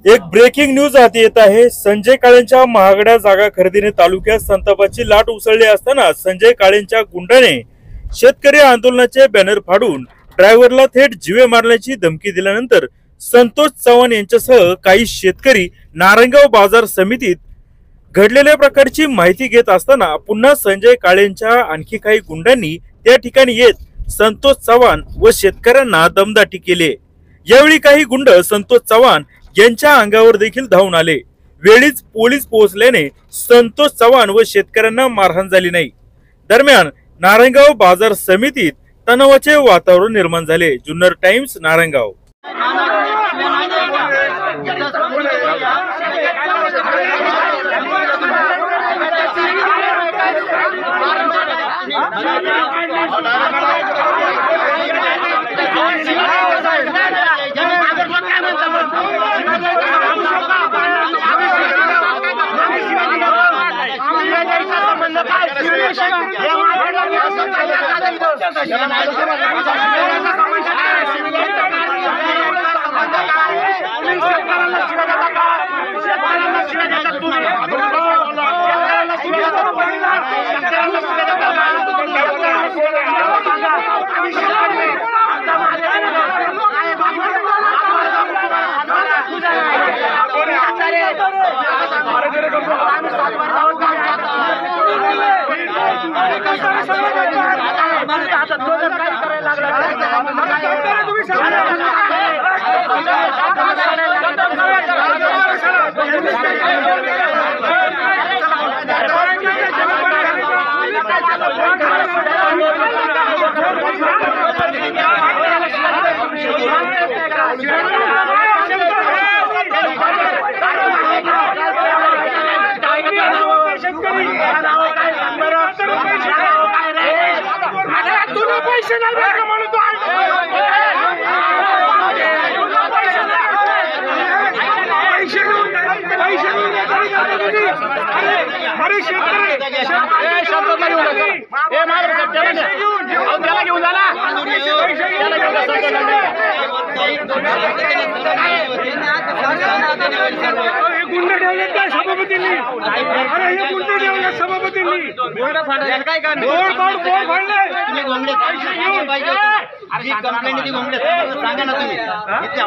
एक breaking news हाती येत आहे। संजय काळेंच्या महागड्या जागा खरेदीने तालुक्यात संतापाची लाट उसळली असताना संजय काळेंच्या गुंडाने शेतकरी आंदोलनाचे बॅनर फाडून ड्रायव्हरला थेट जीवे मारण्याची धमकी दिल्यानंतर संतोष चव्हाण यांच्यासह काही शेतकरी नारायणगाव बाजार समितीत घडलेल्या प्रकारची माहिती घेत असताना पुन्हा संजय काळेंच्या आणखी काही गुंडांनी त्या ठिकाणी येत संतोष चव्हाण व शेतकऱ्यांना दमदाटी केली। यावेळी काही गुंड संतोष चव्हाण यांच्या अंगावर देखील धावून आले। वेळीच पोलीस पोहोचल्याने संतोष चव्हाण व शेतकऱ्यांना मारहाण झाली नाही। दरम्यान नारायणगाव बाजार समितीत तणावाचे वातावरण निर्माण झाले। जुन्नर टाइम्स नारायणगाव।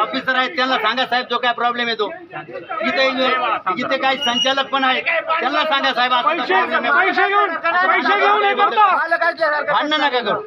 ऑफिसर आहेत त्यांना सांगा साहेब जो काय प्रॉब्लेम येतो इथे काही संचालक पण आहेत त्यांना सांगा साहेब भांडण नका करू।